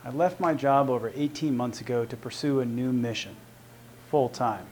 I left my job over 18 months ago to pursue a new mission, full-time.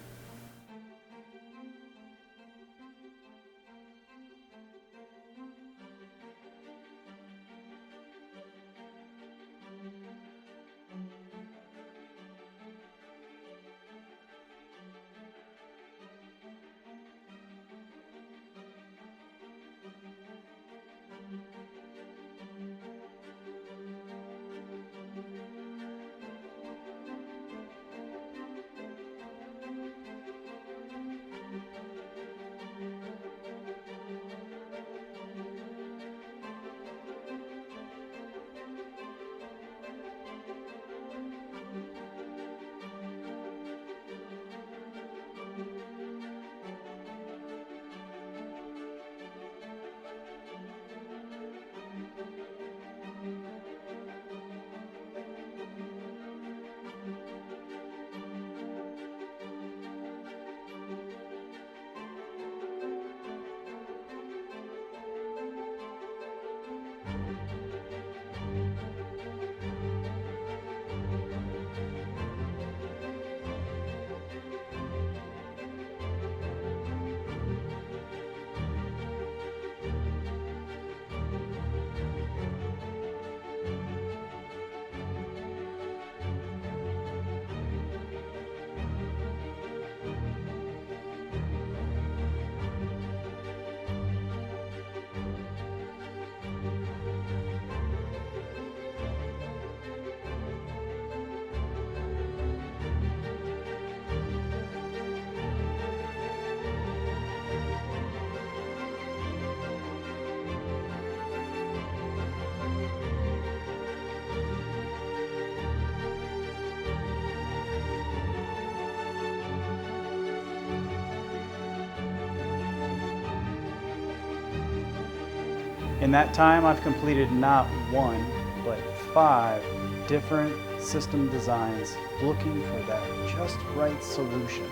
In that time, I've completed not one, but 5 different system designs looking for that just right solution.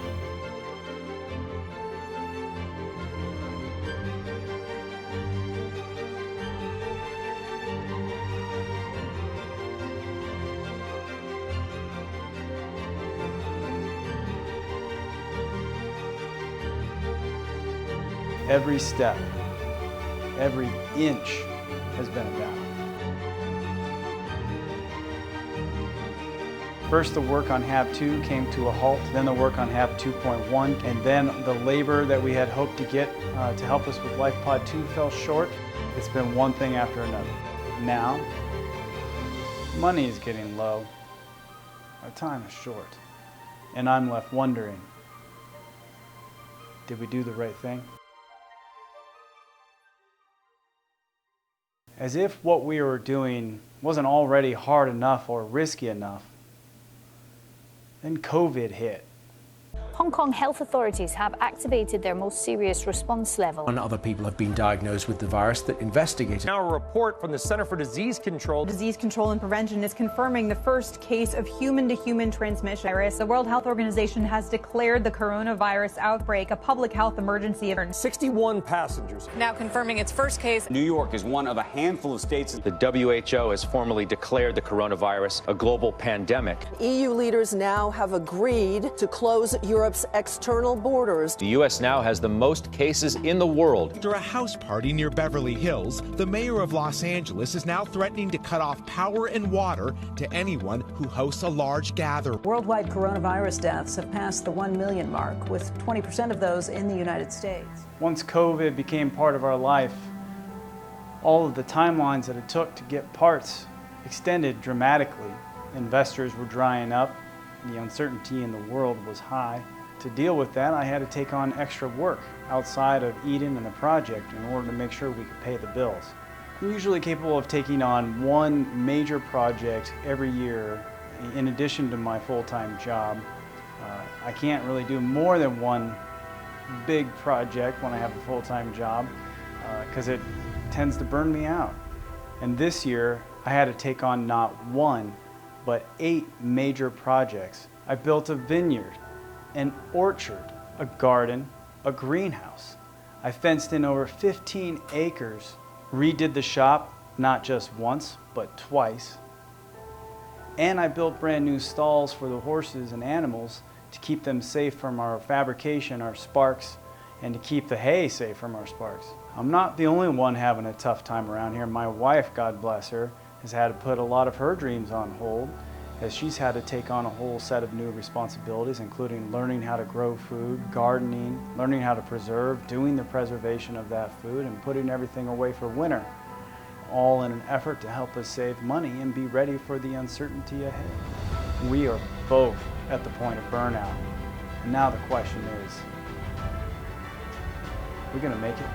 Every step, every inch has been a battle. First, the work on HAB 2 came to a halt, then the work on HAB 2.1, and then the labor that we had hoped to get to help us with LifePod 2 fell short. It's been one thing after another. Now, money is getting low, our time is short, and I'm left wondering, did we do the right thing? As if what we were doing wasn't already hard enough or risky enough, then COVID hit. Hong Kong health authorities have activated their most serious response level. Other people have been diagnosed with the virus that investigated. Now a report from the Center for Disease Control. Disease Control and Prevention is confirming the first case of human-to-human transmission virus. The World Health Organization has declared the coronavirus outbreak a public health emergency. 61 passengers. Now confirming its first case. New York is one of a handful of states. The WHO has formally declared the coronavirus a global pandemic. EU leaders now have agreed to close Europe's external borders. The U.S. now has the most cases in the world. After a house party near Beverly Hills, the mayor of Los Angeles is now threatening to cut off power and water to anyone who hosts a large gathering. Worldwide coronavirus deaths have passed the 1 million mark, with 20% of those in the United States. Once COVID became part of our life, all of the timelines that it took to get parts extended dramatically. Investors were drying up, the uncertainty in the world was high. To deal with that, I had to take on extra work outside of Eden and the project in order to make sure we could pay the bills. I'm usually capable of taking on one major project every year in addition to my full-time job. I can't really do more than one big project when I have a full-time job because it tends to burn me out. And this year, I had to take on not one, but 8 major projects. I built a vineyard, an orchard, a garden, a greenhouse. I fenced in over 15 acres, redid the shop not just once, but twice. And I built brand new stalls for the horses and animals to keep them safe from our fabrication, our sparks, and to keep the hay safe from our sparks. I'm not the only one having a tough time around here. My wife, God bless her, has had to put a lot of her dreams on hold as she's had to take on a whole set of new responsibilities, including learning how to grow food, gardening, learning how to preserve, doing the preservation of that food, and putting everything away for winter, all in an effort to help us save money and be ready for the uncertainty ahead. We are both at the point of burnout. And now the question is, are we gonna make it?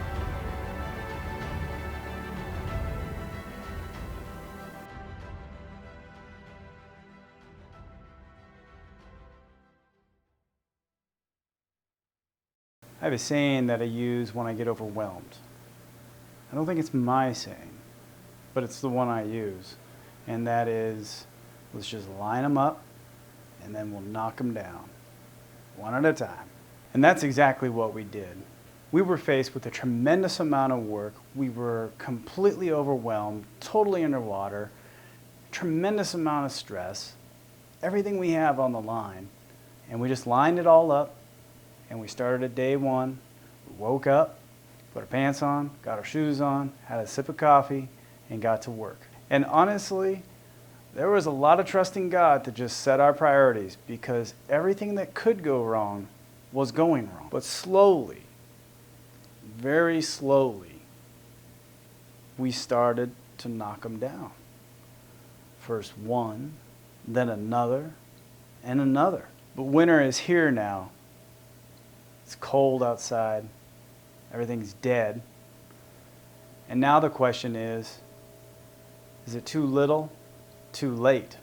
I have a saying that I use when I get overwhelmed. I don't think it's my saying, but it's the one I use. And that is, let's just line them up and then we'll knock them down, one at a time. And that's exactly what we did. We were faced with a tremendous amount of work. We were completely overwhelmed, totally underwater, tremendous amount of stress, everything we have on the line. And we just lined it all up. And we started at day one. We woke up, put our pants on, got our shoes on, had a sip of coffee, and got to work. And honestly, there was a lot of trust in God to just set our priorities, because everything that could go wrong was going wrong. But slowly, very slowly, we started to knock them down. First one, then another, and another. But winter is here now. It's cold outside, everything's dead. And now the question is it too little, too late?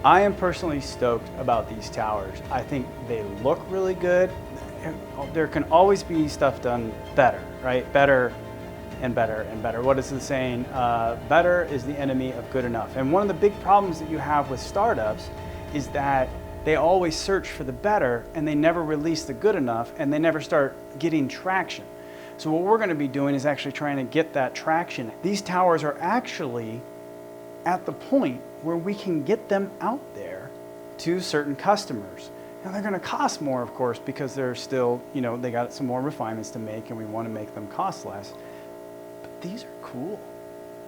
I am personally stoked about these towers. I think they look really good. There can always be stuff done better, right? Better and better and better. What is the saying? Better is the enemy of good enough. And one of the big problems that you have with startups is that they always search for the better and they never release the good enough and they never start getting traction. So what we're going to be doing is actually trying to get that traction. These towers are actually at the point where we can get them out there to certain customers. Now they're going to cost more, of course, because they're still, you know, they got some more refinements to make and we want to make them cost less. But these are cool.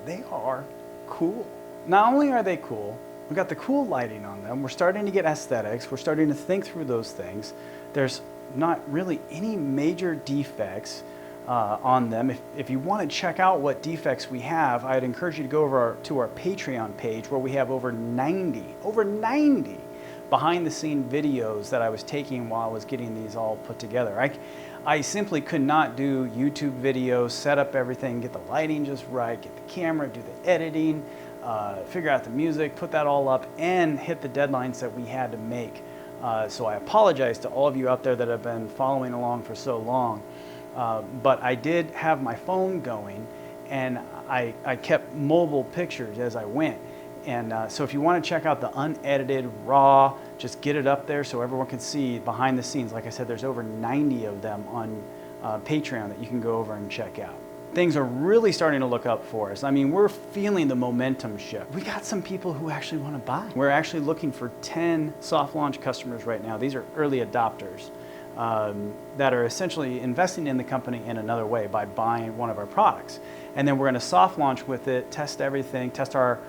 They are cool. Not only are they cool, we've got the cool lighting on them. We're starting to get aesthetics. We're starting to think through those things. There's not really any major defects on them. If you want to check out what defects we have, I'd encourage you to go over to our Patreon page where we have over 90 behind the scene videos that I was taking while I was getting these all put together. I simply could not do YouTube videos, set up everything, get the lighting just right, get the camera, do the editing, figure out the music, put that all up, and hit the deadlines that we had to make. So I apologize to all of you out there that have been following along for so long. But I did have my phone going, and I kept mobile pictures as I went. And so if you want to check out the unedited, raw, just get it up there so everyone can see behind the scenes. Like I said, there's over 90 of them on Patreon that you can go over and check out. Things are really starting to look up for us. I mean, we're feeling the momentum shift. We got some people who actually want to buy. We're actually looking for 10 soft launch customers right now. These are early adopters that are essentially investing in the company in another way by buying one of our products. And then we're going to soft launch with it, test everything, test our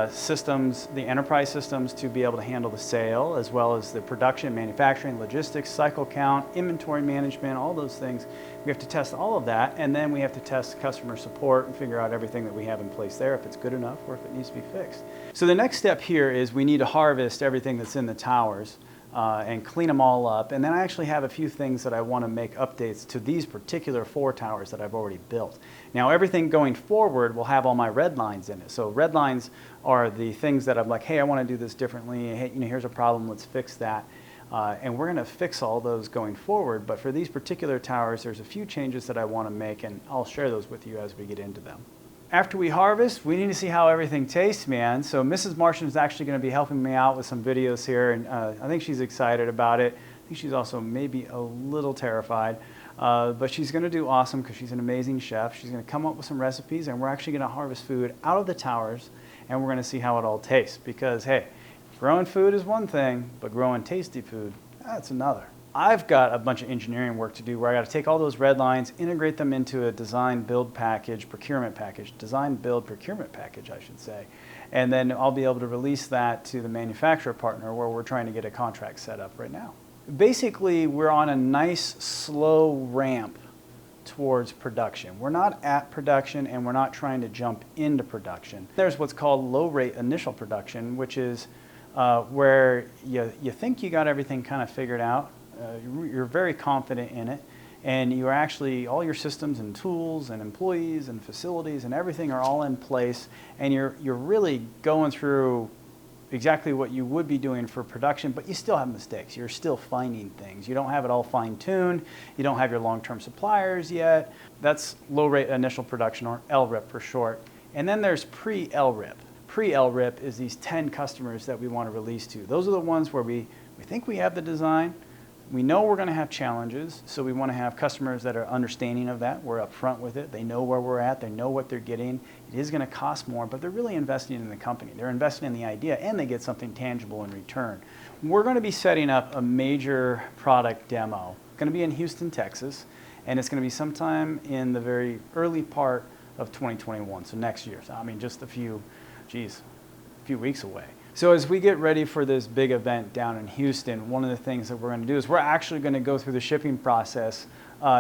systems, the enterprise systems to be able to handle the sale, as well as the production, manufacturing, logistics, cycle count, inventory management, all those things. We have to test all of that, and then we have to test customer support and figure out everything that we have in place there, if it's good enough or if it needs to be fixed. So the next step here is we need to harvest everything that's in the towers and clean them all up. And then I actually have a few things that I want to make updates to these particular 4 towers that I've already built. Now everything going forward will have all my red lines in it. So red lines are the things that I'm like, hey, I want to do this differently. Hey, you know, here's a problem, let's fix that. And we're going to fix all those going forward. But for these particular towers, there's a few changes that I want to make, and I'll share those with you as we get into them. After we harvest, we need to see how everything tastes, man. So Mrs. Martian is actually going to be helping me out with some videos here, and I think she's excited about it. I think she's also maybe a little terrified, but she's going to do awesome because she's an amazing chef. She's going to come up with some recipes, and we're actually going to harvest food out of the towers, and we're going to see how it all tastes. Because, hey, growing food is one thing, but growing tasty food, that's another. I've got a bunch of engineering work to do where I got to take all those red lines, integrate them into a design build package, procurement package, design build procurement package, I should say. And then I'll be able to release that to the manufacturer partner where we're trying to get a contract set up right now. Basically, we're on a nice slow ramp towards production. We're not at production and we're not trying to jump into production. There's what's called low rate initial production, which is where you think you got everything kind of figured out. You're very confident in it, and you're actually, all your systems and tools and employees and facilities and everything are all in place, and you're really going through exactly what you would be doing for production, but you still have mistakes. You're still finding things. You don't have it all fine-tuned. You don't have your long-term suppliers yet. That's low-rate initial production, or LRIP for short. And then there's pre-LRIP. Pre-LRIP is these 10 customers that we want to release to. Those are the ones where we think we have the design. We know we're going to have challenges, so we want to have customers that are understanding of that. We're upfront with it. They know where we're at. They know what they're getting. It is going to cost more, but they're really investing in the company. They're investing in the idea, and they get something tangible in return. We're going to be setting up a major product demo. It's going to be in Houston, Texas, and it's going to be sometime in the very early part of 2021, so next year. So, I mean, just a few weeks away. So as we get ready for this big event down in Houston, one of the things that we're going to do is we're actually going to go through the shipping process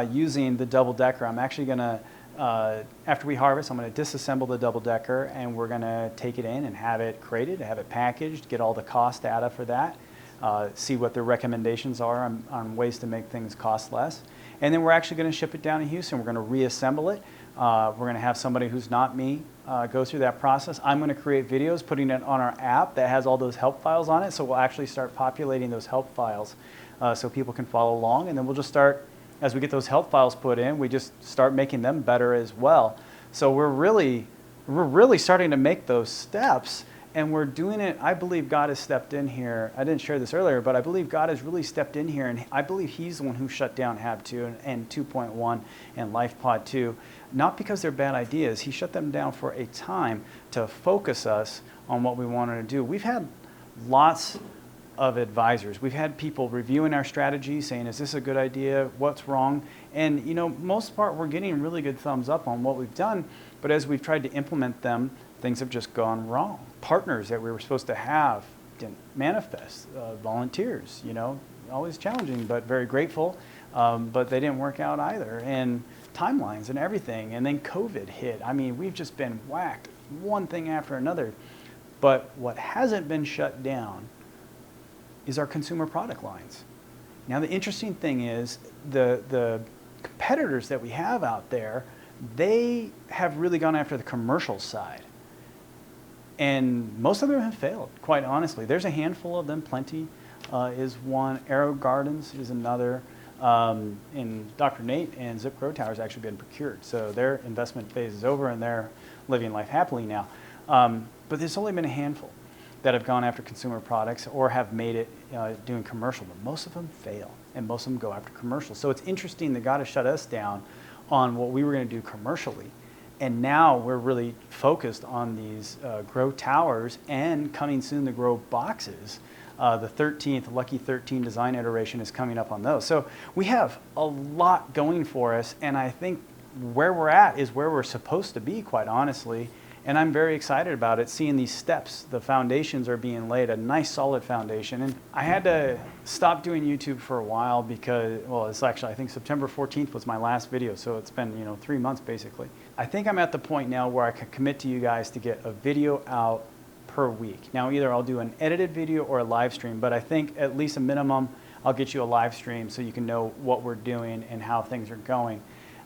using the double-decker. I'm actually going to, after we harvest, I'm going to disassemble the double-decker, and we're going to take it in and have it crated, have it packaged, get all the cost data for that, see what the recommendations are on ways to make things cost less. And then we're actually going to ship it down to Houston. We're going to reassemble it. We're going to have somebody who's not me go through that process. I'm going to create videos, putting it on our app that has all those help files on it. So we'll actually start populating those help files so people can follow along. And then we'll just start, as we get those help files put in, we just start making them better as well. So we're really starting to make those steps. And we're doing it, I believe God has stepped in here. I didn't share this earlier, but I believe God has really stepped in here. And I believe he's the one who shut down Hab 2 and 2.1 and LifePod 2. Not because they're bad ideas. He shut them down for a time to focus us on what we wanted to do. We've had lots of advisors. We've had people reviewing our strategy, saying, is this a good idea? What's wrong? And, you know, most part, we're getting really good thumbs up on what we've done. But as we've tried to implement them, things have just gone wrong. Partners that we were supposed to have didn't manifest. Volunteers, you know, always challenging, but very grateful. But they didn't work out either. And timelines and everything. And then COVID hit. I mean, we've just been whacked one thing after another. But what hasn't been shut down is our consumer product lines. Now, the interesting thing is the competitors that we have out there, they have really gone after the commercial side. And most of them have failed, quite honestly. There's a handful of them. Plenty is one. Aero Gardens is another. And Dr. Nate and Zip Grow Tower has actually been procured. So their investment phase is over and they're living life happily now. But there's only been a handful that have gone after consumer products or have made it doing commercial. But most of them fail and most of them go after commercial. So it's interesting that God has shut us down on what we were going to do commercially. And now we're really focused on these Grow Towers and coming soon the Grow Boxes. The 13th, Lucky 13 design iteration is coming up on those. So we have a lot going for us, and I think where we're at is where we're supposed to be, quite honestly. And I'm very excited about it, seeing these steps. The foundations are being laid, a nice solid foundation. And I had to stop doing YouTube for a while because, well, it's actually, I think September 14th was my last video. So it's been, 3 months basically. I think I'm at the point now where I can commit to you guys to get a video out per week. Now, either I'll do an edited video or a live stream, but I think at least a minimum, I'll get you a live stream so you can know what we're doing and how things are going.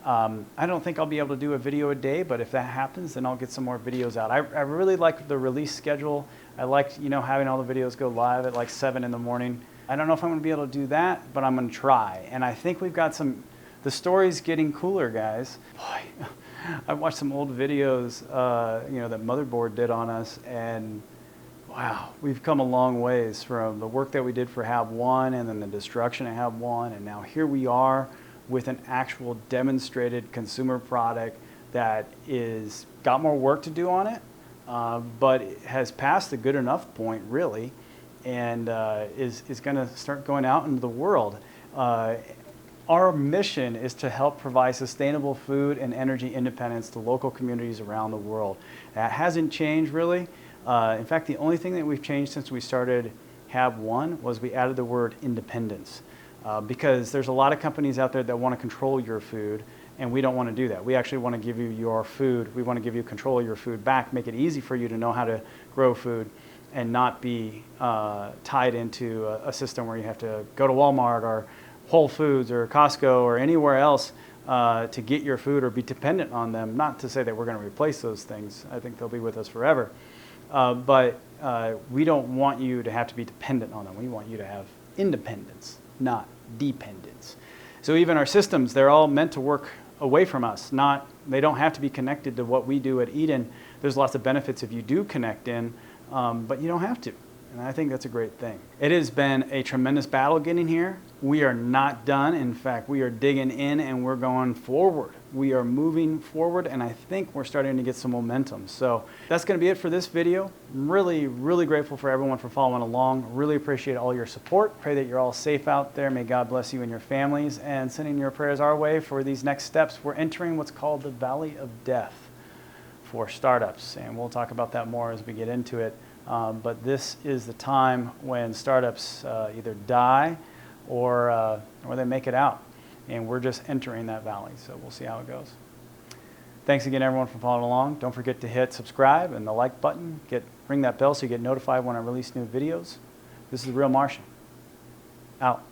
I don't think I'll be able to do a video a day, but if that happens, then I'll get some more videos out. I really like the release schedule. I like, having all the videos go live at like 7 in the morning. I don't know if I'm going to be able to do that, but I'm going to try. And I think we've got the story's getting cooler, guys. Boy, I watched some old videos, that Motherboard did on us, and wow, we've come a long ways from the work that we did for Hab 1 and then the destruction of Hab 1, and now here we are with an actual demonstrated consumer product that is got more work to do on it, but it has passed the good enough point, really, and is going to start going out into the world. Our mission is to help provide sustainable food and energy independence to local communities around the world. That hasn't changed, really. In fact, the only thing that we've changed since we started Hab 1 was we added the word independence. Because there's a lot of companies out there that want to control your food, and we don't want to do that. We actually want to give you your food. We want to give you control of your food back, make it easy for you to know how to grow food and not be tied into a system where you have to go to Walmart or Whole Foods or Costco or anywhere else to get your food or be dependent on them. Not to say that we're going to replace those things. I think they'll be with us forever. But we don't want you to have to be dependent on them. We want you to have independence, not dependence. So even our systems, they're all meant to work away from us. They don't have to be connected to what we do at Eden. There's lots of benefits if you do connect in, but you don't have to. And I think that's a great thing. It has been a tremendous battle getting here. We are not done. In fact, we are digging in and we're going forward. We are moving forward, and I think we're starting to get some momentum. So that's going to be it for this video. I'm really, really grateful for everyone for following along. Really appreciate all your support. Pray that you're all safe out there. May God bless you and your families, and sending your prayers our way for these next steps. We're entering what's called the Valley of Death for startups, and we'll talk about that more as we get into it. But this is the time when startups either die or they make it out. And we're just entering that valley, so we'll see how it goes. Thanks again, everyone, for following along. Don't forget to hit subscribe and the like button. Ring that bell so you get notified when I release new videos. This is The Real Martian. Out.